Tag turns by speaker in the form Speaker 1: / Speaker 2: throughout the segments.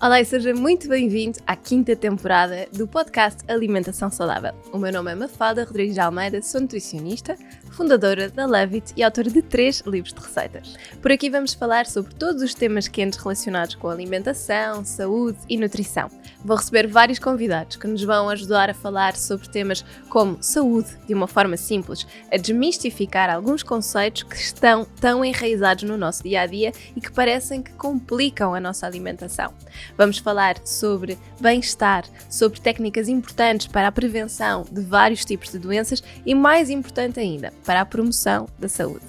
Speaker 1: Olá e seja muito bem-vindo à quinta temporada do podcast Alimentação Saudável. O meu nome é Mafalda Rodrigues de Almeida, sou nutricionista, fundadora da Love It e autora de 3 livros de receitas. Por aqui vamos falar sobre todos os temas quentes relacionados com alimentação, saúde e nutrição. Vou receber vários convidados que nos vão ajudar a falar sobre temas como saúde de uma forma simples, a desmistificar alguns conceitos que estão tão enraizados no nosso dia-a-dia e que parecem que complicam a nossa alimentação. Vamos falar sobre bem-estar, sobre técnicas importantes para a prevenção de vários tipos de doenças e, mais importante ainda, para a promoção da saúde.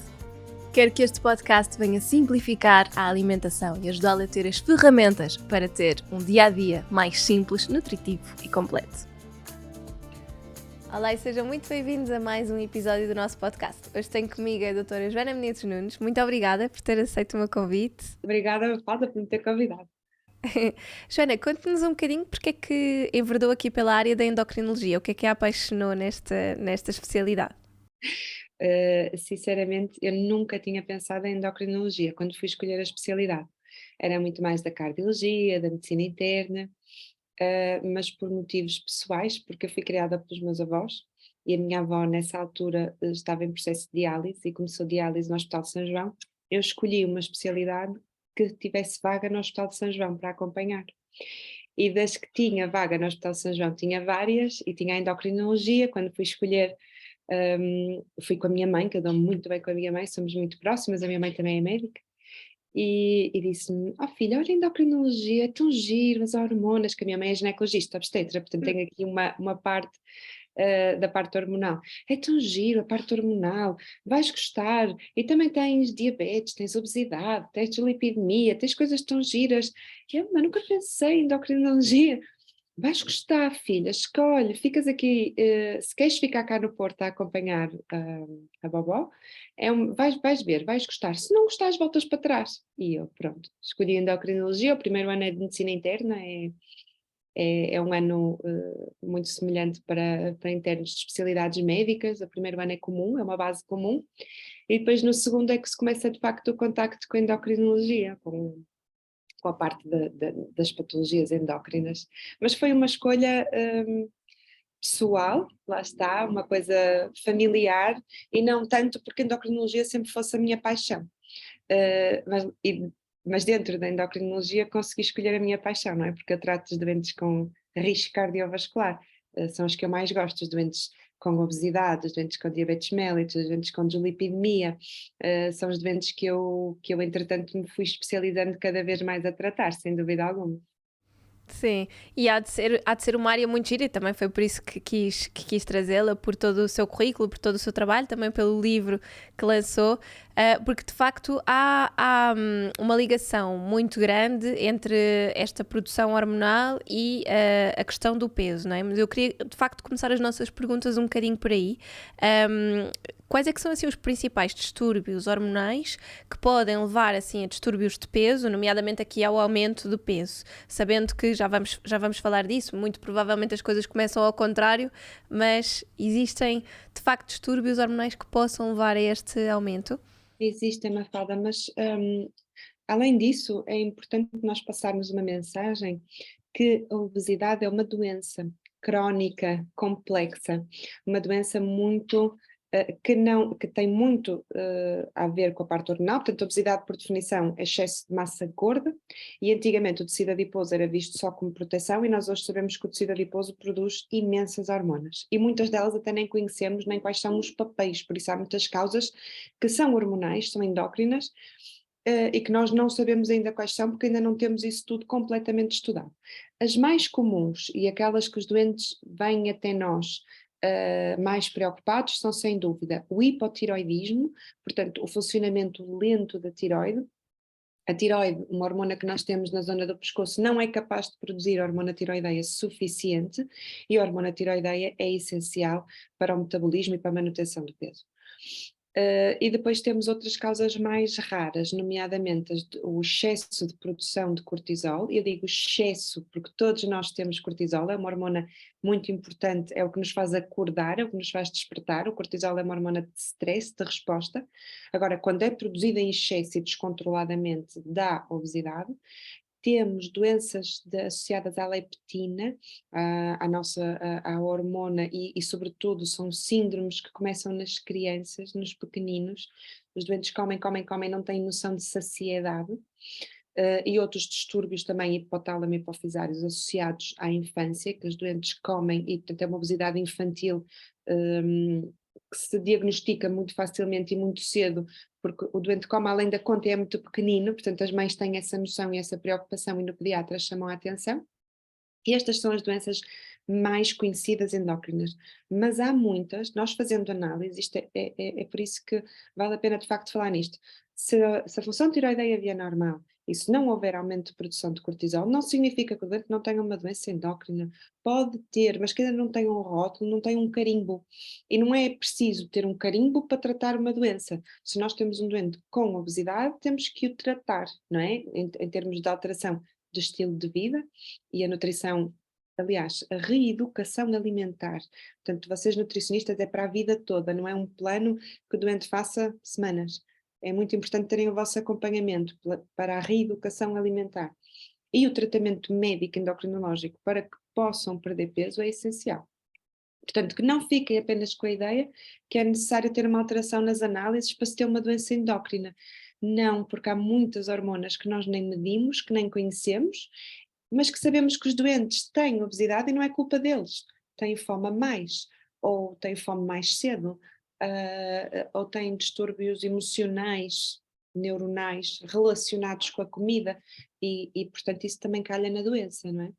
Speaker 1: Quero que este podcast venha simplificar a alimentação e ajudá-la a ter as ferramentas para ter um dia-a-dia mais simples, nutritivo e completo. Olá e sejam muito bem-vindos a mais um episódio do nosso podcast. Hoje tenho comigo a doutora Joana Menezes Nunes. Muito obrigada por ter aceito o meu convite.
Speaker 2: Obrigada, Mafalda, por me ter convidado.
Speaker 1: Joana, conte-nos um bocadinho porque é que enverdou aqui pela área da endocrinologia, o que é que a apaixonou nesta especialidade?
Speaker 2: Sinceramente, eu nunca tinha pensado em endocrinologia quando fui escolher a especialidade. Era muito mais da cardiologia, da medicina interna, mas por motivos pessoais, porque eu fui criada pelos meus avós e a minha avó nessa altura estava em processo de diálise e começou diálise no Hospital de São João. Eu escolhi uma especialidade que tivesse vaga no Hospital de São João para acompanhar. E das que tinha vaga no Hospital de São João, tinha várias, e tinha a endocrinologia. Quando fui escolher, fui com a minha mãe, que eu dou muito bem com a minha mãe, somos muito próximas, a minha mãe também é médica, e disse-me: "Oh filha, olha a endocrinologia, é tão giro, as hormonas", que a minha mãe é ginecologista, obstetra, portanto tenho aqui uma parte da parte hormonal. "É tão giro a parte hormonal, vais gostar, e também tens diabetes, tens obesidade, tens dislipidemia, tens coisas tão giras", e eu: "Mas nunca pensei em endocrinologia". "Vais gostar, filha, escolhe, ficas aqui, se queres ficar cá no Porto a acompanhar a vovó, vais ver, vais gostar, se não gostares voltas para trás". E eu, pronto, escolhi endocrinologia. O primeiro ano é de medicina interna, é um ano muito semelhante para internos de especialidades médicas. O primeiro ano é comum, é uma base comum, e depois no segundo é que se começa de facto o contacto com a endocrinologia, com a parte das patologias endócrinas. Mas foi uma escolha pessoal, lá está, uma coisa familiar, e não tanto porque a endocrinologia sempre fosse a minha paixão. Mas dentro da endocrinologia consegui escolher a minha paixão, não é? Porque eu trato os doentes com risco cardiovascular, são os que eu mais gosto, os doentes com obesidade, os doentes com diabetes mellitus, os doentes com dislipidemia, são os doentes que eu entretanto me fui especializando cada vez mais a tratar, sem dúvida alguma.
Speaker 1: Sim, e há de ser uma área muito gira e também foi por isso que quis trazê-la, por todo o seu currículo, por todo o seu trabalho, também pelo livro que lançou, porque de facto há uma ligação muito grande entre esta produção hormonal e a questão do peso, não é? Mas eu queria de facto começar as nossas perguntas um bocadinho por aí. Quais é que são assim os principais distúrbios hormonais que podem levar assim a distúrbios de peso, nomeadamente aqui ao aumento do peso? Sabendo que já vamos falar disso, muito provavelmente as coisas começam ao contrário, mas existem de facto distúrbios hormonais que possam levar a este aumento?
Speaker 2: Existe, Mafalda, mas além disso é importante nós passarmos uma mensagem que a obesidade é uma doença crónica, complexa, uma doença muito que tem muito a ver com a parte hormonal. Portanto, a obesidade, por definição, é excesso de massa gorda, e antigamente o tecido adiposo era visto só como proteção, e nós hoje sabemos que o tecido adiposo produz imensas hormonas, e muitas delas até nem conhecemos nem quais são os papéis, por isso há muitas causas que são hormonais, são endócrinas, e que nós não sabemos ainda quais são, porque ainda não temos isso tudo completamente estudado. As mais comuns e aquelas que os doentes vêm até nós mais preocupados são, sem dúvida, o hipotiroidismo, portanto, o funcionamento lento da tiroide. A tiroide, uma hormona que nós temos na zona do pescoço, não é capaz de produzir hormona tiroideia suficiente, e a hormona tiroideia é essencial para o metabolismo e para a manutenção do peso. E depois temos outras causas mais raras, nomeadamente o excesso de produção de cortisol. Eu digo excesso porque todos nós temos cortisol, é uma hormona muito importante, é o que nos faz acordar, é o que nos faz despertar. O cortisol é uma hormona de stress, de resposta. Agora, quando é produzida em excesso e descontroladamente, dá obesidade. temos doenças associadas à leptina, à hormona, e sobretudo são síndromes que começam nas crianças, nos pequeninos. Os doentes comem, comem, comem, não têm noção de saciedade. E outros distúrbios também hipotálamo e hipofisários associados à infância, que os doentes comem, e portanto é uma obesidade infantil que se diagnostica muito facilmente e muito cedo, porque o doente come além da conta e é muito pequenino, portanto as mães têm essa noção e essa preocupação, e no pediatra chamam a atenção. E estas são as doenças mais conhecidas endócrinas, mas há muitas, nós fazendo análise, isto é por isso que vale a pena de facto falar nisto. Se a função tiroideia vier normal e se não houver aumento de produção de cortisol, não significa que o doente não tenha uma doença endócrina. Pode ter, mas que ainda não tem um rótulo, não tem um carimbo. E não é preciso ter um carimbo para tratar uma doença. Se nós temos um doente com obesidade, temos que o tratar, não é? Em termos de alteração de estilo de vida e a nutrição, aliás, a reeducação alimentar. Portanto, vocês nutricionistas é para a vida toda, não é um plano que o doente faça semanas. É muito importante terem o vosso acompanhamento para a reeducação alimentar. E o tratamento médico endocrinológico para que possam perder peso é essencial. Portanto, que não fiquem apenas com a ideia que é necessário ter uma alteração nas análises para se ter uma doença endócrina. Não, porque há muitas hormonas que nós nem medimos, que nem conhecemos, mas que sabemos que os doentes têm obesidade e não é culpa deles. Têm fome a mais, ou têm fome mais cedo, ou têm distúrbios emocionais, neuronais, relacionados com a comida, e portanto isso também calha na doença, não é?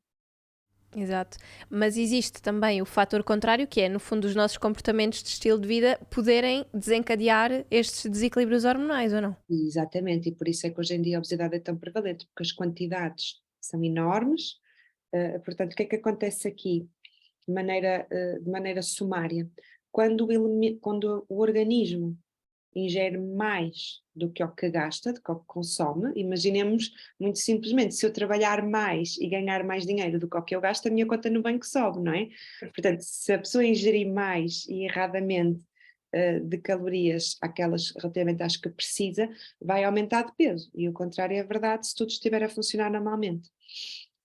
Speaker 1: Exato. Mas existe também o fator contrário, que é, no fundo, os nossos comportamentos de estilo de vida poderem desencadear estes desequilíbrios hormonais, ou não?
Speaker 2: Exatamente, e por isso é que hoje em dia a obesidade é tão prevalente, porque as quantidades são enormes. Portanto, o que é que acontece aqui de maneira sumária? Quando o organismo ingere mais do que o que gasta, do que o que consome, imaginemos muito simplesmente, se eu trabalhar mais e ganhar mais dinheiro do que o que eu gasto, a minha conta no banco sobe, não é? Portanto, se a pessoa ingerir mais e erradamente de calorias, aquelas relativamente às que precisa, vai aumentar de peso. E o contrário é verdade se tudo estiver a funcionar normalmente.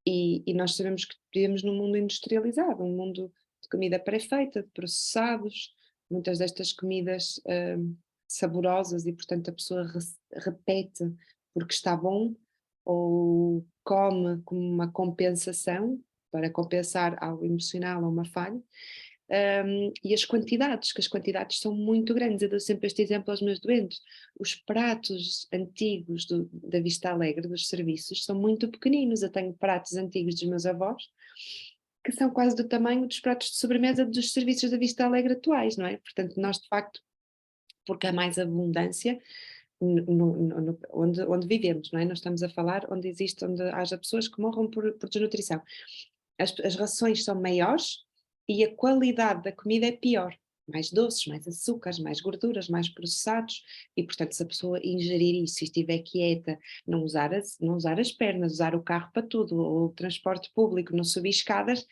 Speaker 2: E nós sabemos que vivemos num mundo industrializado, um mundo de comida pré-feita, de processados, muitas destas comidas saborosas, e portanto a pessoa repete porque está bom, ou come como uma compensação, para compensar algo emocional ou uma falha. E que as quantidades são muito grandes. Eu dou sempre este exemplo aos meus doentes. Os pratos antigos da Vista Alegre, dos serviços, são muito pequeninos. Eu tenho pratos antigos dos meus avós que são quase do tamanho dos pratos de sobremesa dos serviços da Vista Alegre atuais, não é? Portanto, nós de facto, porque há mais abundância onde vivemos, não é? Nós estamos a falar onde haja pessoas que morram por desnutrição. As rações são maiores e a qualidade da comida é pior. Mais doces, mais açúcares, mais gorduras, mais processados, e portanto se a pessoa ingerir isso e estiver quieta, não usar as pernas, usar o carro para tudo, ou o transporte público, não subir escadas,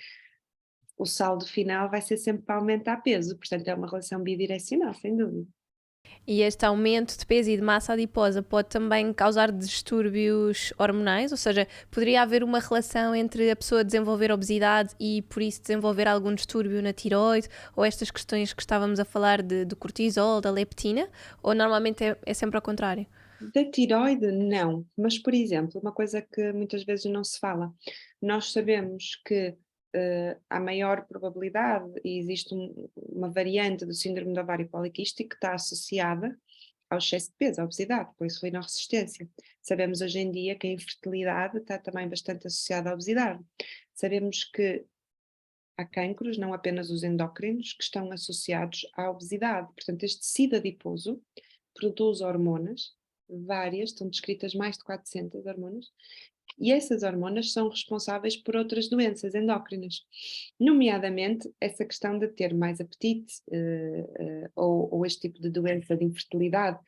Speaker 2: o saldo final vai ser sempre para aumentar peso, portanto é uma relação bidirecional, sem dúvida.
Speaker 1: E este aumento de peso e de massa adiposa pode também causar distúrbios hormonais, ou seja, poderia haver uma relação entre a pessoa desenvolver obesidade e por isso desenvolver algum distúrbio na tiroide, ou estas questões que estávamos a falar do cortisol, da leptina, ou normalmente é sempre ao contrário?
Speaker 2: Da tiroide, não, mas por exemplo, uma coisa que muitas vezes não se fala, nós sabemos que há maior probabilidade, e existe uma variante do síndrome do ovário poliquístico que está associada ao excesso de peso, à obesidade, por insulina resistência. Sabemos hoje em dia que a infertilidade está também bastante associada à obesidade. Sabemos que há cancros, não apenas os endócrinos, que estão associados à obesidade. Portanto, este tecido adiposo produz hormonas, várias, estão descritas mais de 400 hormonas, e essas hormonas são responsáveis por outras doenças endócrinas, nomeadamente essa questão de ter mais apetite, ou este tipo de doença de infertilidade.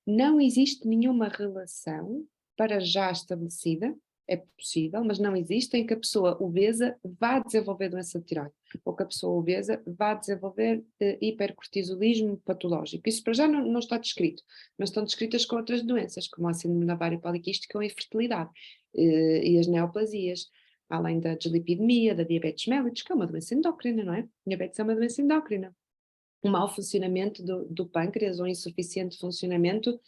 Speaker 2: Não existe nenhuma relação para já estabelecida é possível, mas não existe, em que a pessoa obesa vá desenvolver doença de tireoide, ou que a pessoa obesa vá desenvolver hipercortisolismo patológico. Isso para já não está descrito, mas estão descritas com outras doenças, como a síndrome da ovário poliquística ou a infertilidade, e as neoplasias, além da dislipidemia, da diabetes mellitus, que é uma doença endócrina, não é? Diabetes é uma doença endócrina. Um mau funcionamento do pâncreas ou insuficiente funcionamento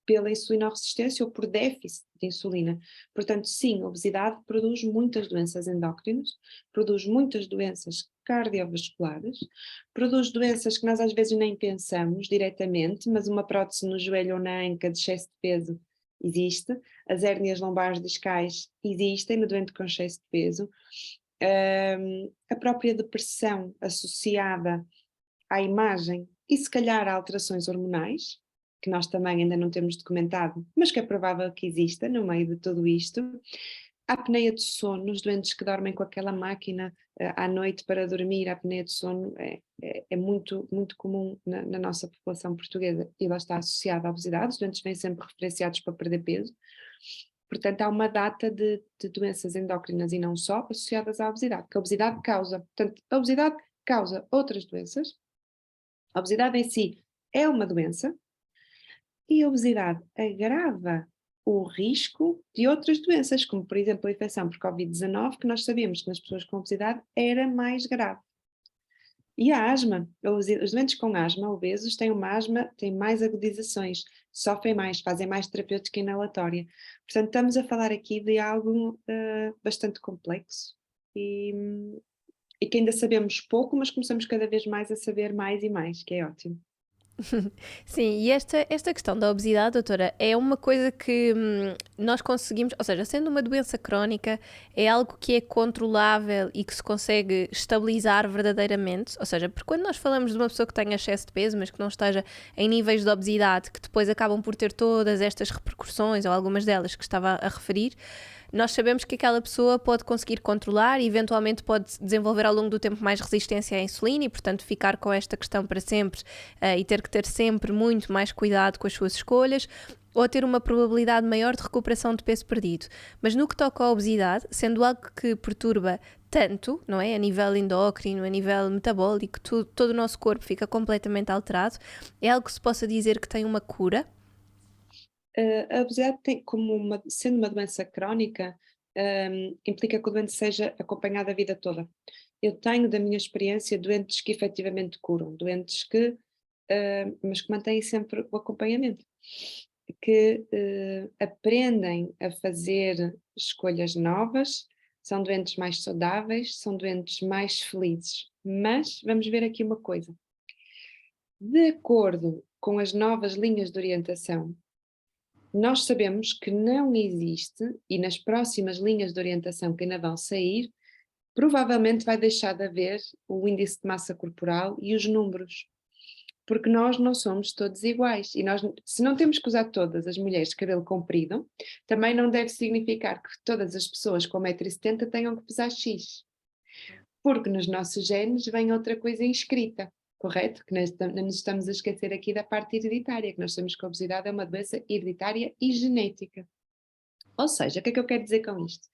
Speaker 2: pela insulinoresistência ou por déficit de insulina. Portanto, sim, a obesidade produz muitas doenças endócrinas, produz muitas doenças cardiovasculares, produz doenças que nós às vezes nem pensamos diretamente, mas uma prótese no joelho ou na anca de excesso de peso existe, as hérnias lombares discais existem no doente com excesso de peso, a própria depressão associada à imagem e se calhar a alterações hormonais, que nós também ainda não temos documentado, mas que é provável que exista no meio de tudo isto. A apneia de sono, os doentes que dormem com aquela máquina à noite para dormir, a apneia de sono é muito, muito comum na nossa população portuguesa e ela está associada à obesidade, os doentes vêm sempre referenciados para perder peso. Portanto, há uma data de doenças endócrinas e não só associadas à obesidade, que a obesidade causa. Portanto, a obesidade causa outras doenças. A obesidade em si é uma doença e a obesidade agrava o risco de outras doenças, como por exemplo a infecção por Covid-19, que nós sabemos que nas pessoas com obesidade era mais grave. E a asma, os doentes com asma, obesos, têm uma asma, têm mais agudizações, sofrem mais, fazem mais terapêutica inalatória. Portanto, estamos a falar aqui de algo bastante complexo e que ainda sabemos pouco, mas começamos cada vez mais a saber mais e mais, que é ótimo.
Speaker 1: Sim, e esta questão da obesidade, doutora, é uma coisa que nós conseguimos, ou seja, sendo uma doença crónica, é algo que é controlável e que se consegue estabilizar verdadeiramente, ou seja, porque quando nós falamos de uma pessoa que tenha excesso de peso, mas que não esteja em níveis de obesidade, que depois acabam por ter todas estas repercussões, ou algumas delas que estava a referir, nós sabemos que aquela pessoa pode conseguir controlar e eventualmente pode desenvolver ao longo do tempo mais resistência à insulina e, portanto, ficar com esta questão para sempre e ter que ter sempre muito mais cuidado com as suas escolhas ou ter uma probabilidade maior de recuperação de peso perdido. Mas no que toca à obesidade, sendo algo que perturba tanto, não é? A nível endócrino, a nível metabólico, todo o nosso corpo fica completamente alterado, é algo que se possa dizer que tem uma cura?
Speaker 2: A obesidade tem, sendo uma doença crónica, implica que o doente seja acompanhado a vida toda. Eu tenho, da minha experiência, doentes que efetivamente curam, doentes que, mas que mantêm sempre o acompanhamento, que aprendem a fazer escolhas novas, são doentes mais saudáveis, são doentes mais felizes. Mas vamos ver aqui uma coisa. De acordo com as novas linhas de orientação, nós sabemos que não existe, e nas próximas linhas de orientação que ainda vão sair, provavelmente vai deixar de haver o índice de massa corporal e os números, porque nós não somos todos iguais, e nós, se não temos que usar todas as mulheres de cabelo comprido, também não deve significar que todas as pessoas com 1,70 m tenham que pesar X, porque nos nossos genes vem outra coisa inscrita. Correto? Que nós nos estamos a esquecer aqui da parte hereditária, que nós sabemos que a obesidade é uma doença hereditária e genética. Ou seja, o que é que eu quero dizer com isto?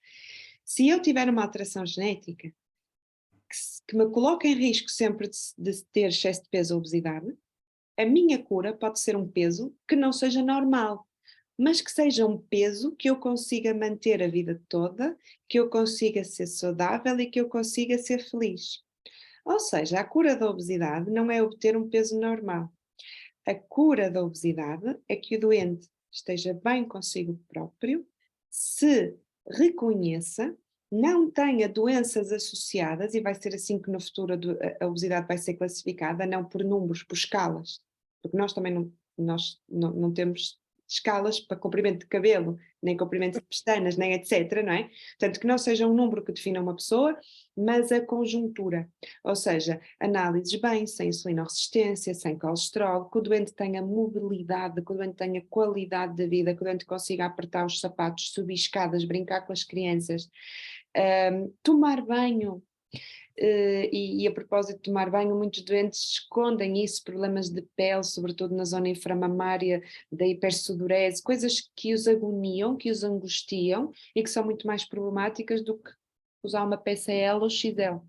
Speaker 2: Se eu tiver uma alteração genética que me coloca em risco sempre de ter excesso de peso ou obesidade, a minha cura pode ser um peso que não seja normal, mas que seja um peso que eu consiga manter a vida toda, que eu consiga ser saudável e que eu consiga ser feliz. Ou seja, a cura da obesidade não é obter um peso normal. A cura da obesidade é que o doente esteja bem consigo próprio, se reconheça, não tenha doenças associadas, e vai ser assim que no futuro a obesidade vai ser classificada, não por números, por escalas, porque nós também não temos escalas para comprimento de cabelo, nem comprimento de pestanas, nem etc, não é? Portanto, que não seja um número que defina uma pessoa, mas a conjuntura, ou seja, análises bem, sem insulinoresistência, sem colesterol, que o doente tenha mobilidade, que o doente tenha qualidade de vida, que o doente consiga apertar os sapatos, subir escadas, brincar com as crianças, tomar banho E a propósito de tomar banho, muitos doentes escondem isso, problemas de pele, sobretudo na zona inframamária, da hipersudorese, coisas que os agoniam, que os angustiam e que são muito mais problemáticas do que usar uma peça L ou XL.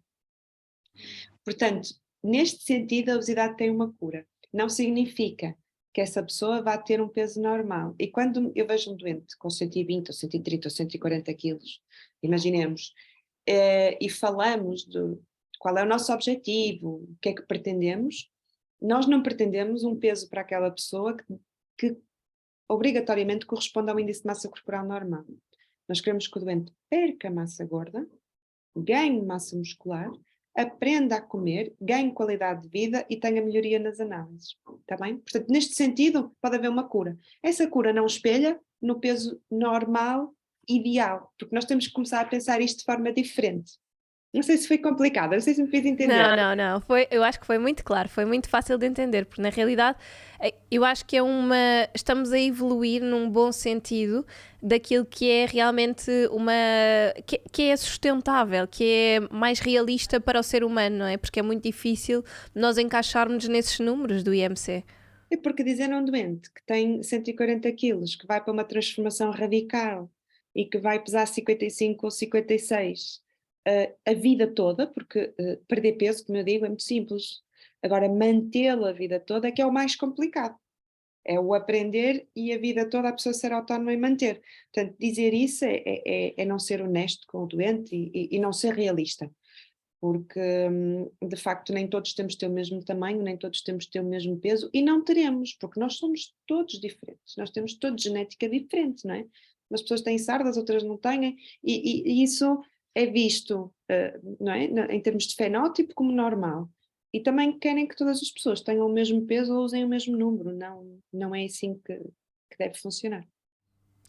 Speaker 2: Portanto, neste sentido, a obesidade tem uma cura. Não significa que essa pessoa vá ter um peso normal. E quando eu vejo um doente com 120 ou 130 ou 140 quilos, imaginemos, e falamos de qual é o nosso objetivo, o que é que pretendemos, nós não pretendemos um peso para aquela pessoa que obrigatoriamente corresponda ao índice de massa corporal normal. Nós queremos que o doente perca massa gorda, ganhe massa muscular, aprenda a comer, ganhe qualidade de vida e tenha melhoria nas análises, está bem? Portanto, neste sentido, pode haver uma cura. Essa cura não espelha no peso normal, ideal, porque nós temos que começar a pensar isto de forma diferente. Não sei se foi complicado, não sei se me fiz entender.
Speaker 1: Não. Eu acho que foi muito claro, foi muito fácil de entender, porque na realidade eu acho que estamos a evoluir num bom sentido daquilo que é realmente que é sustentável, que é mais realista para o ser humano, não é? Porque é muito difícil nós encaixarmos nesses números do IMC.
Speaker 2: É porque dizer a um doente que tem 140 quilos, que vai para uma transformação radical e que vai pesar 55 ou 56 a vida toda, porque perder peso, como eu digo, é muito simples. Agora, mantê-lo a vida toda é que é o mais complicado. É o aprender e a vida toda a pessoa ser autónoma e manter. Portanto, dizer isso é não ser honesto com o doente e não ser realista. Porque, de facto, nem todos temos de ter o mesmo tamanho, nem todos temos de ter o mesmo peso, e não teremos, porque nós somos todos diferentes, nós temos todos genética diferente, não é? Umas pessoas têm sardas, outras não têm, e isso é visto, não é? Em termos de fenótipo como normal. E também querem que todas as pessoas tenham o mesmo peso ou usem o mesmo número, não é assim que deve funcionar.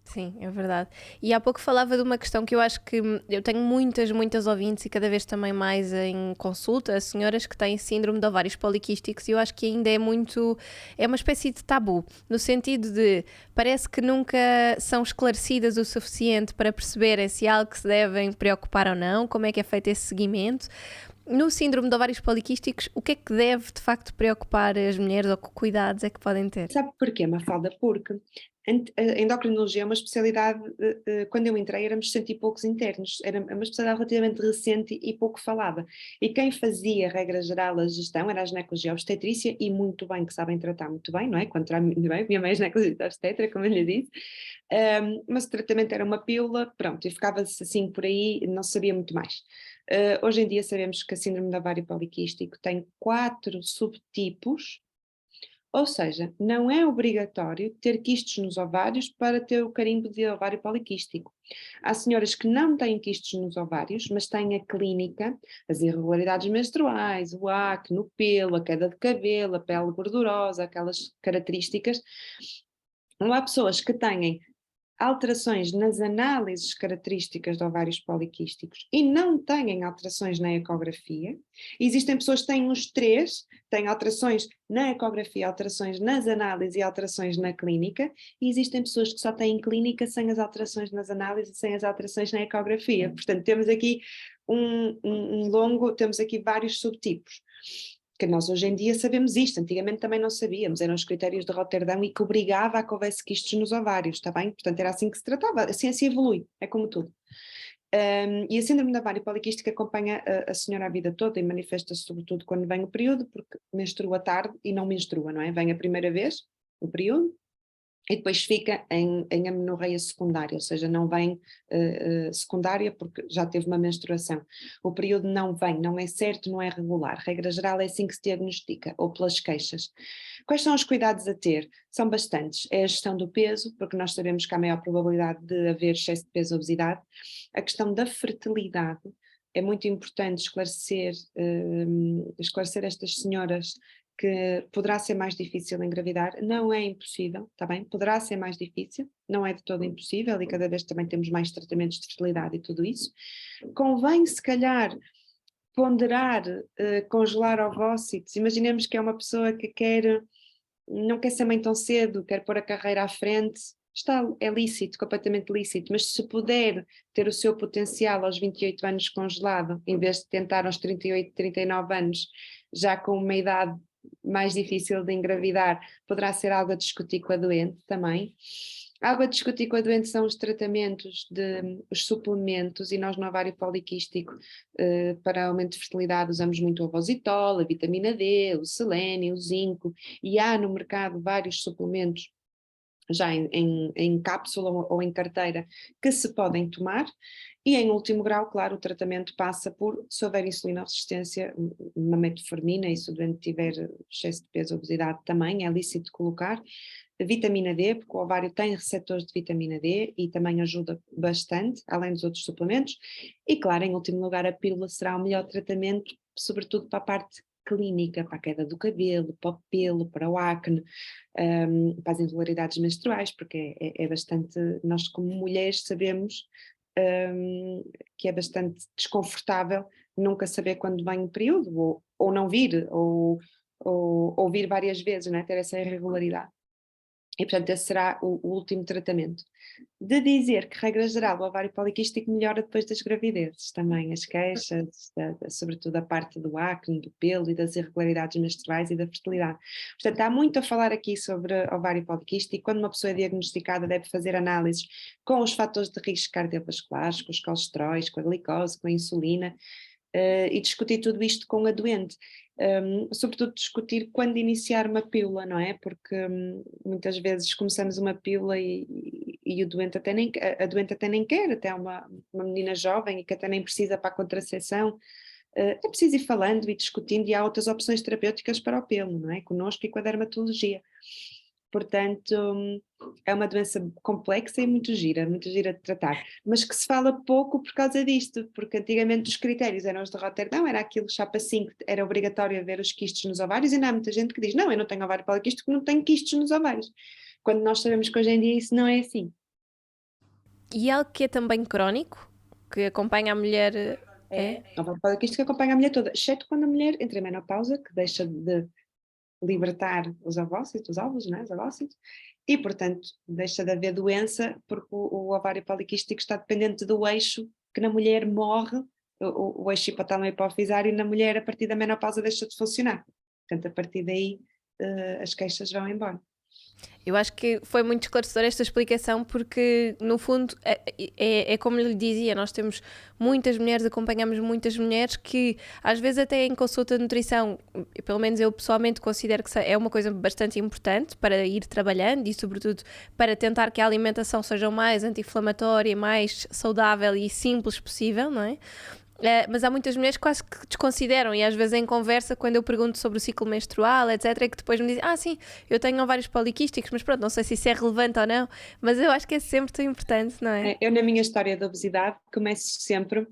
Speaker 1: Sim, é verdade. E há pouco falava de uma questão que eu acho que eu tenho muitas ouvintes e cada vez também mais em consulta, senhoras que têm síndrome de ovários poliquísticos, e eu acho que ainda é uma espécie de tabu, no sentido de, parece que nunca são esclarecidas o suficiente para perceberem se é algo que se devem preocupar ou não, como é que é feito esse seguimento. No síndrome de ovários poliquísticos, o que é que deve de facto preocupar as mulheres ou que cuidados é que podem ter?
Speaker 2: Sabe porquê, Mafalda? Porque a endocrinologia é uma especialidade, quando eu entrei éramos 100 e poucos internos, era uma especialidade relativamente recente e pouco falada. E quem fazia, regra geral, a gestão era a ginecologia obstetrícia, e muito bem, que sabem tratar muito bem, não é? Quando minha mãe é ginecologista obstetra, como eu lhe disse, mas o tratamento era uma pílula, pronto, e ficava-se assim por aí, não sabia muito mais. Hoje em dia sabemos que a síndrome do ovário poliquístico tem 4 subtipos. Ou seja, não é obrigatório ter quistos nos ovários para ter o carimbo de ovário poliquístico. Há senhoras que não têm quistos nos ovários, mas têm a clínica, as irregularidades menstruais, o acne, o pelo, a queda de cabelo, a pele gordurosa, aquelas características. Não há pessoas que têm alterações nas análises características de ovários poliquísticos e não têm alterações na ecografia. Existem pessoas que têm os três, têm alterações na ecografia, alterações nas análises e alterações na clínica, e existem pessoas que só têm clínica sem as alterações nas análises e sem as alterações na ecografia. Portanto, temos aqui temos aqui vários subtipos. Que nós hoje em dia sabemos isto, antigamente também não sabíamos, eram os critérios de Roterdão e que obrigava a que houvesse quistos nos ovários, está bem? Portanto era assim que se tratava, a ciência evolui, é como tudo. E a síndrome do ovário poliquístico acompanha a senhora a vida toda e manifesta-se sobretudo quando vem o período, porque menstrua tarde e não menstrua, não é? Vem a primeira vez, o período, e depois fica em amenorreia secundária, ou seja, não vem secundária porque já teve uma menstruação. O período não vem, não é certo, não é regular. Regra geral é assim que se diagnostica, ou pelas queixas. Quais são os cuidados a ter? São bastantes. É a gestão do peso, porque nós sabemos que há maior probabilidade de haver excesso de peso ou obesidade. A questão da fertilidade. É muito importante esclarecer estas senhoras que poderá ser mais difícil engravidar, não é impossível, está bem? Poderá ser mais difícil, não é de todo impossível, e cada vez também temos mais tratamentos de fertilidade e tudo isso. Convém, se calhar, ponderar, congelar ovócitos. Imaginemos que é uma pessoa que não quer ser mãe tão cedo, quer pôr a carreira à frente, é lícito, completamente lícito, mas se puder ter o seu potencial aos 28 anos congelado, em vez de tentar aos 38, 39 anos, já com uma idade mais difícil de engravidar, poderá ser algo a discutir com a doente também. Algo a discutir com a doente são os tratamentos, os suplementos, e nós no ovário poliquístico, para aumento de fertilidade, usamos muito o ovositol, a vitamina D, o selênio, o zinco, e há no mercado vários suplementos já em cápsula ou em carteira que se podem tomar. E em último grau, claro, o tratamento passa por, se houver insulinoresistência, uma metformina, e se o doente tiver excesso de peso ou obesidade também é lícito colocar. Vitamina D, porque o ovário tem receptores de vitamina D e também ajuda bastante, além dos outros suplementos. E claro, em último lugar, a pílula será o melhor tratamento, sobretudo para a parte clínica, para a queda do cabelo, para o pelo, para o acne, para as irregularidades menstruais, porque é bastante, nós como mulheres sabemos que é bastante desconfortável nunca saber quando vem o período, ou não vir, ou vir várias vezes, né? Ter essa irregularidade. E portanto esse será o último tratamento. De dizer que, regra geral, o ovário poliquístico melhora depois das gravidezes, também as queixas, sobretudo a parte do acne, do pelo e das irregularidades menstruais e da fertilidade. Portanto, há muito a falar aqui sobre ovário poliquístico, e quando uma pessoa é diagnosticada deve fazer análises com os fatores de risco cardiovasculares, com os colesteróis, com a glicose, com a insulina, e discutir tudo isto com a doente. Sobretudo discutir quando iniciar uma pílula, não é? Porque muitas vezes começamos uma pílula e o doente a doente até nem quer, até uma menina jovem e que até nem precisa para a contracepção. É preciso ir falando e discutindo, e há outras opções terapêuticas para o pelo, não é? Connosco e com a dermatologia. Portanto, é uma doença complexa e muito gira de tratar, mas que se fala pouco por causa disto, porque antigamente os critérios eram os de Roterdão, era aquilo chapa 5, era obrigatório haver os quistos nos ovários, e ainda há muita gente que diz, não, eu não tenho ovário poliquístico, não tenho quistos nos ovários, quando nós sabemos que hoje em dia isso não é assim.
Speaker 1: E algo que é também crónico, que acompanha a mulher...
Speaker 2: O ovário poliquístico acompanha a mulher toda, exceto quando a mulher entra em menopausa, que deixa de libertar os ovócitos, os óvulos, né, os ovócitos, e portanto deixa de haver doença, porque o ovário poliquístico está dependente do eixo, que na mulher morre, o eixo hipotálamo hipofisário, e na mulher a partir da menopausa deixa de funcionar. Portanto, a partir daí as queixas vão embora.
Speaker 1: Eu acho que foi muito esclarecedora esta explicação, porque no fundo é como lhe dizia, nós temos muitas mulheres, acompanhamos muitas mulheres que às vezes até em consulta de nutrição, pelo menos eu pessoalmente considero que é uma coisa bastante importante para ir trabalhando, e sobretudo para tentar que a alimentação seja o mais anti-inflamatória, mais saudável e simples possível, não é? Mas há muitas mulheres que quase que desconsideram, e às vezes em conversa, quando eu pergunto sobre o ciclo menstrual, etc., é que depois me dizem, sim, eu tenho ovários poliquísticos, mas pronto, não sei se isso é relevante ou não, mas eu acho que é sempre tão importante, não é?
Speaker 2: Eu, na minha história de obesidade, começo sempre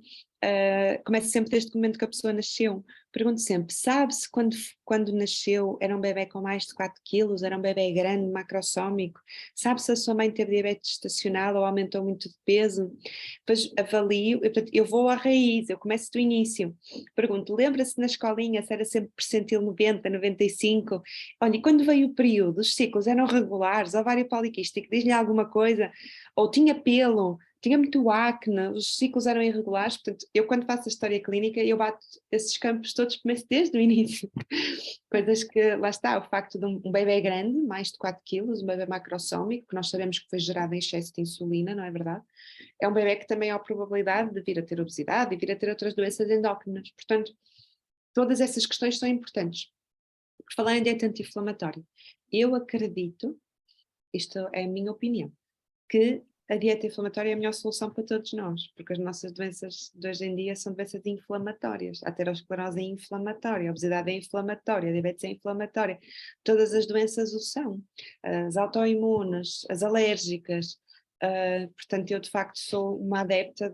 Speaker 2: desde o momento que a pessoa nasceu. Pergunto sempre, sabe-se quando nasceu era um bebê com mais de 4 quilos, era um bebê grande, macrossómico? Sabe se a sua mãe teve diabetes gestacional ou aumentou muito de peso? Depois avalio, eu vou à raiz, eu começo do início. Pergunto, lembra-se na escolinha se era sempre percentil 90, 95? Olha, e quando veio o período, os ciclos eram regulares, ovário poliquístico, diz-lhe alguma coisa? Ou tinha pelo? Tinha muito acne, os ciclos eram irregulares, portanto, eu quando faço a história clínica, eu bato esses campos todos, começo desde o início. Coisas que, lá está, o facto de um bebê grande, mais de 4 quilos, um bebê macrossómico, que nós sabemos que foi gerado em excesso de insulina, não é verdade? É um bebê que também há a probabilidade de vir a ter obesidade e vir a ter outras doenças endócrinas, portanto, todas essas questões são importantes. Por falar em dieta anti-inflamatória, eu acredito, isto é a minha opinião, que a dieta inflamatória é a melhor solução para todos nós, porque as nossas doenças de hoje em dia são doenças inflamatórias. A aterosclerose é inflamatória, a obesidade é inflamatória, a diabetes é inflamatória. Todas as doenças o são. As autoimunes, as alérgicas. Portanto, eu de facto sou uma adepta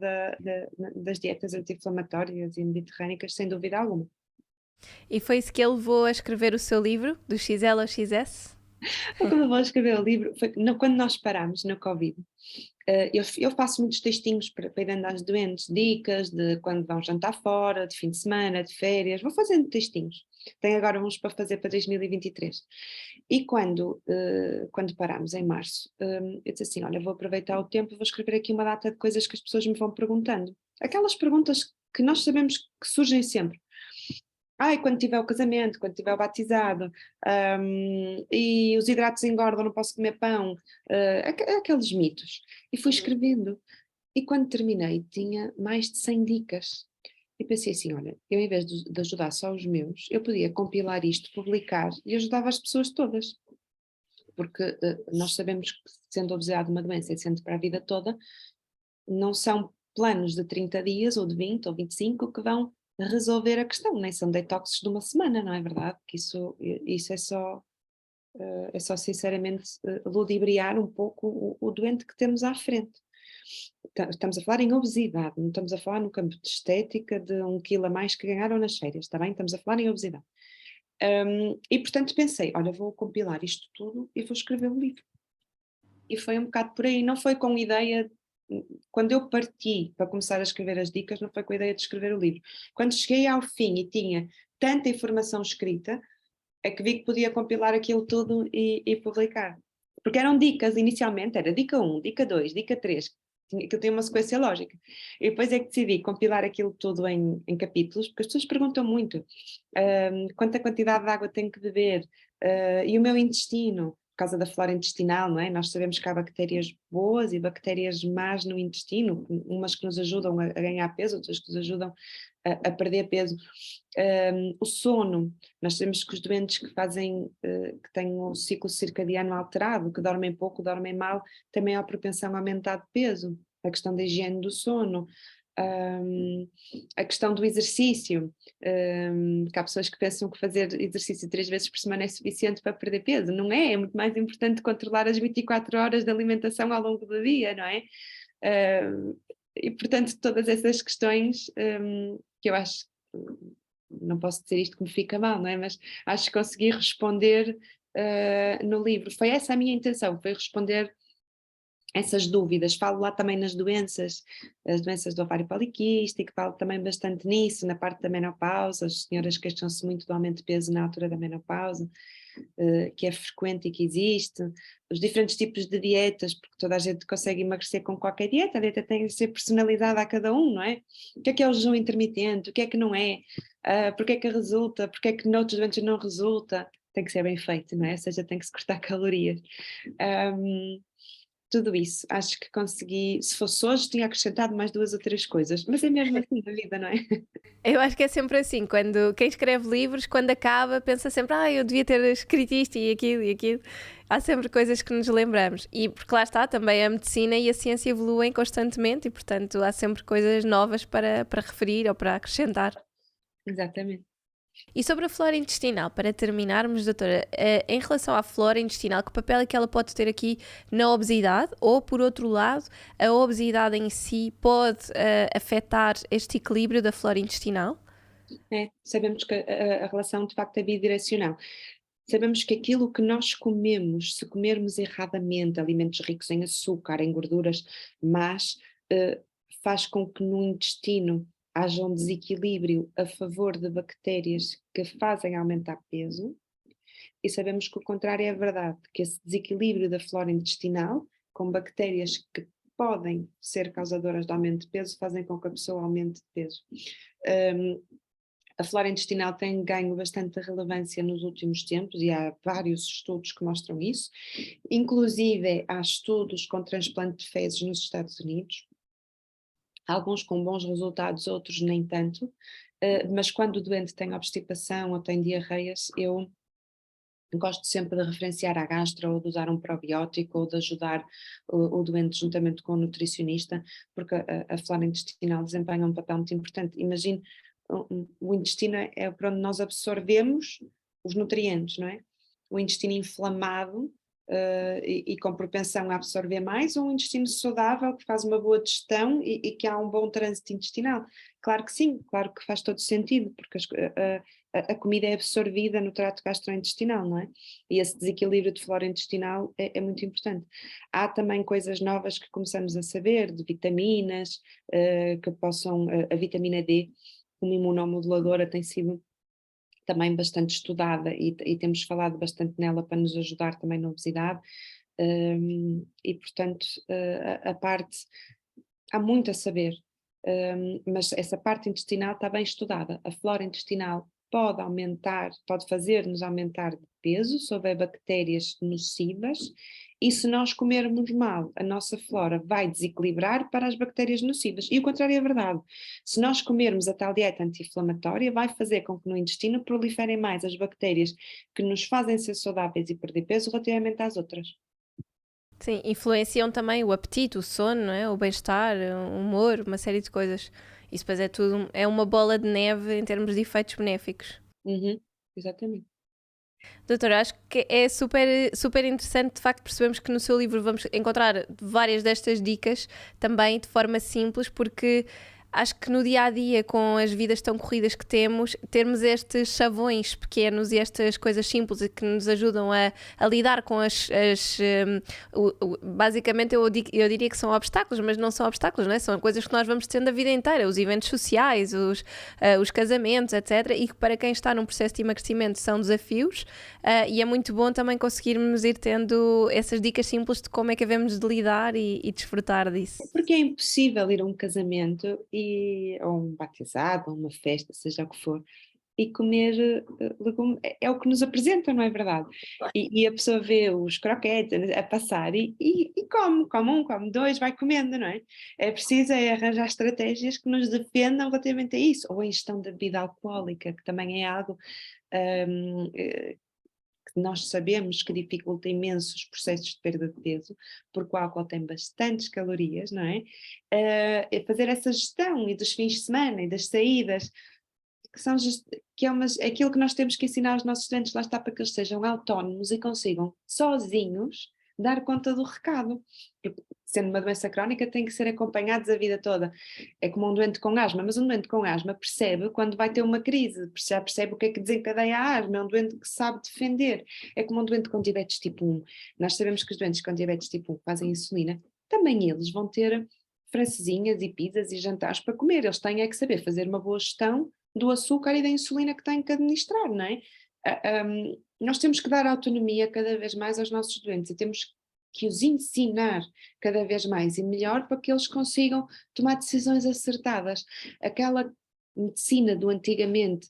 Speaker 2: das dietas anti-inflamatórias e mediterrânicas, sem dúvida alguma.
Speaker 1: E foi isso que ele levou a escrever o seu livro, do XL ao XS?
Speaker 2: Como eu vou escrever o livro, foi quando nós parámos no Covid. Eu faço muitos textinhos para ir dando às doentes, dicas de quando vão jantar fora, de fim de semana, de férias, vou fazendo textinhos. Tenho agora uns para fazer para 2023. E quando parámos em março, eu disse assim, olha, vou aproveitar o tempo e vou escrever aqui uma data de coisas que as pessoas me vão perguntando. Aquelas perguntas que nós sabemos que surgem sempre. Ai, quando tiver o casamento, quando tiver o batizado, e os hidratos engordam, não posso comer pão, aqueles mitos. E fui escrevendo. E quando terminei, tinha mais de 100 dicas. E pensei assim, olha, eu em vez de ajudar só os meus, eu podia compilar isto, publicar e ajudava as pessoas todas. Porque nós sabemos que sendo obesidade uma doença e sendo para a vida toda, não são planos de 30 dias ou de 20 ou 25 que vão resolver a questão, nem são detoxes de uma semana, não é verdade? Que isso é só sinceramente ludibriar um pouco o doente que temos à frente. Estamos a falar em obesidade, não estamos a falar no campo de estética de 1 quilo a mais que ganharam nas férias, está bem? Estamos a falar em obesidade. E portanto pensei, olha, vou compilar isto tudo e vou escrever um livro. E foi um bocado por aí, não foi com ideia, quando eu parti para começar a escrever as dicas, não foi com a ideia de escrever o livro. Quando cheguei ao fim e tinha tanta informação escrita, é que vi que podia compilar aquilo tudo e publicar. Porque eram dicas, inicialmente era dica 1, dica 2, dica 3, que tem uma sequência lógica. E depois é que decidi compilar aquilo tudo em capítulos, porque as pessoas perguntam muito quanta quantidade de água tenho que beber, e o meu intestino, por causa da flora intestinal, não é? Nós sabemos que há bactérias boas e bactérias más no intestino, umas que nos ajudam a ganhar peso, outras que nos ajudam a perder peso. O sono, nós sabemos que os doentes que têm o ciclo circadiano alterado, que dormem pouco, dormem mal, têm maior propensão a aumentar de peso. A questão da higiene do sono, a questão do exercício, que há pessoas que pensam que fazer exercício 3 vezes por semana é suficiente para perder peso. Não é, é muito mais importante controlar as 24 horas de alimentação ao longo do dia, não é? E portanto todas essas questões que eu acho, não posso dizer isto que me fica mal, não é? Mas acho que consegui responder no livro. Foi essa a minha intenção, foi responder essas dúvidas. Falo lá também nas doenças, as doenças do ovário poliquístico, falo também bastante nisso, na parte da menopausa, as senhoras queixam-se muito do aumento de peso na altura da menopausa, que é frequente e que existe, os diferentes tipos de dietas, porque toda a gente consegue emagrecer com qualquer dieta, a dieta tem que ser personalizada a cada um, não é? O que é o jejum intermitente, o que é que não é, porque é que resulta, porque é que noutros doentes não resulta, tem que ser bem feito, não é? Ou seja, tem que se cortar calorias. Tudo isso, acho que consegui, se fosse hoje tinha acrescentado mais 2 ou 3 coisas, mas é mesmo assim a vida, não é?
Speaker 1: Eu acho que é sempre assim, quando quem escreve livros, quando acaba, pensa sempre, eu devia ter escrito isto e aquilo e aquilo. Há sempre coisas que nos lembramos. E porque lá está, também a medicina e a ciência evoluem constantemente e, portanto, há sempre coisas novas para referir ou para acrescentar.
Speaker 2: Exatamente.
Speaker 1: E sobre a flora intestinal, para terminarmos, doutora, em relação à flora intestinal, que papel é que ela pode ter aqui na obesidade? Ou, por outro lado, a obesidade em si pode afetar este equilíbrio da flora intestinal?
Speaker 2: Sabemos que a relação de facto é bidirecional. Sabemos que aquilo que nós comemos, se comermos erradamente alimentos ricos em açúcar, em gorduras más, faz com que no intestino haja um desequilíbrio a favor de bactérias que fazem aumentar peso, e sabemos que o contrário é verdade, que esse desequilíbrio da flora intestinal, com bactérias que podem ser causadoras de aumento de peso, fazem com que a pessoa aumente de peso. A flora intestinal tem ganho bastante relevância nos últimos tempos e há vários estudos que mostram isso, inclusive há estudos com transplante de fezes nos Estados Unidos, alguns com bons resultados, outros nem tanto, mas quando o doente tem obstipação ou tem diarreias, eu gosto sempre de referenciar à gastro ou de usar um probiótico ou de ajudar o doente juntamente com o nutricionista, porque a flora intestinal desempenha um papel muito importante. Imagine, o intestino é por onde nós absorvemos os nutrientes, não é? O intestino inflamado e com propensão a absorver mais, ou um intestino saudável que faz uma boa digestão e que há um bom trânsito intestinal? Claro que sim, claro que faz todo sentido, porque a comida é absorvida no trato gastrointestinal, não é? E esse desequilíbrio de flora intestinal é muito importante. Há também coisas novas que começamos a saber, de vitaminas, que possam, a vitamina D, como imunomoduladora, tem sido também bastante estudada e temos falado bastante nela para nos ajudar também na obesidade, e portanto a parte, há muito a saber, mas essa parte intestinal está bem estudada. A flora intestinal pode aumentar, pode fazer-nos aumentar de peso se houver bactérias nocivas, e se nós comermos mal, a nossa flora vai desequilibrar para as bactérias nocivas. E o contrário é verdade. Se nós comermos a tal dieta anti-inflamatória, vai fazer com que no intestino proliferem mais as bactérias que nos fazem ser saudáveis e perder peso relativamente às outras.
Speaker 1: Sim, influenciam também o apetite, o sono, não é? O bem-estar, o humor, uma série de coisas. Isso depois é tudo, é uma bola de neve em termos de efeitos benéficos.
Speaker 2: Exatamente.
Speaker 1: Doutora, acho que é super, super interessante, de facto, percebemos que no seu livro vamos encontrar várias destas dicas também de forma simples, porque acho que no dia-a-dia, com as vidas tão corridas que temos, termos estes chavões pequenos e estas coisas simples que nos ajudam a lidar com basicamente eu diria que são obstáculos, mas não são obstáculos, não é? São coisas que nós vamos tendo a vida inteira, os eventos sociais, os casamentos, etc. E que para quem está num processo de emagrecimento são desafios, e é muito bom também conseguirmos ir tendo essas dicas simples de como é que devemos de lidar e desfrutar disso.
Speaker 2: Porque é impossível ir a um casamento ou um batizado, ou uma festa, seja o que for, e comer legume, é o que nos apresentam, não é verdade? E a pessoa vê os croquetes a passar e come um, come dois, vai comendo, não é? É preciso arranjar estratégias que nos defendam relativamente a isso, ou a ingestão da bebida alcoólica, que também é algo que nós sabemos que dificulta imenso os processos de perda de peso, porque o álcool tem bastantes calorias, não é? Fazer essa gestão e dos fins de semana e das saídas, que é aquilo que nós temos que ensinar aos nossos estudantes, lá está, para que eles sejam autónomos e consigam sozinhos dar conta do recado. Sendo uma doença crónica, têm que ser acompanhados a vida toda. É como um doente com asma, mas um doente com asma percebe quando vai ter uma crise, já percebe o que é que desencadeia a asma, é um doente que sabe defender. É como um doente com diabetes tipo 1. Nós sabemos que os doentes com diabetes tipo 1 que fazem insulina, também eles vão ter francesinhas e pizzas e jantares para comer. Eles têm é que saber fazer uma boa gestão do açúcar e da insulina que têm que administrar, não é? Nós temos que dar autonomia cada vez mais aos nossos doentes e temos que os ensinar cada vez mais e melhor para que eles consigam tomar decisões acertadas. Aquela medicina do antigamente,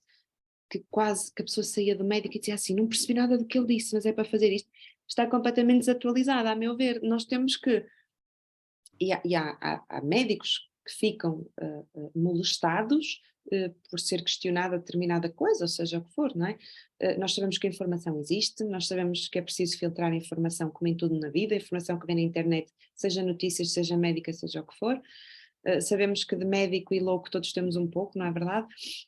Speaker 2: que quase que a pessoa saía do médico e dizia assim, não percebi nada do que ele disse, mas é para fazer isto, está completamente desatualizada, a meu ver. Nós temos que, há médicos que ficam molestados por ser questionada determinada coisa, ou seja o que for, não é? Nós sabemos que a informação existe, nós sabemos que é preciso filtrar a informação, como em tudo na vida, a informação que vem na internet, seja notícias, seja médica, seja o que for. Sabemos que de médico e louco todos temos um pouco, não é verdade?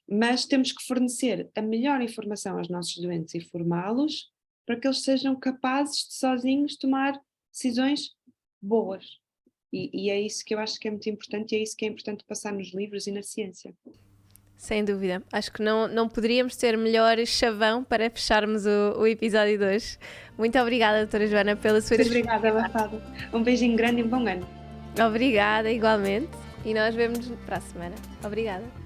Speaker 2: Mas temos que fornecer a melhor informação aos nossos doentes e formá-los para que eles sejam capazes de sozinhos tomar decisões boas. E é isso que eu acho que é muito importante e é isso que é importante passar nos livros e na ciência.
Speaker 1: Sem dúvida. Acho que não poderíamos ter melhor chavão para fecharmos o episódio de hoje. Muito obrigada, doutora Joana, pela sua
Speaker 2: disponibilidade. Obrigada, Mafalda. Um beijinho grande e um bom ano.
Speaker 1: Obrigada, igualmente. E nós vemos para a semana. Obrigada.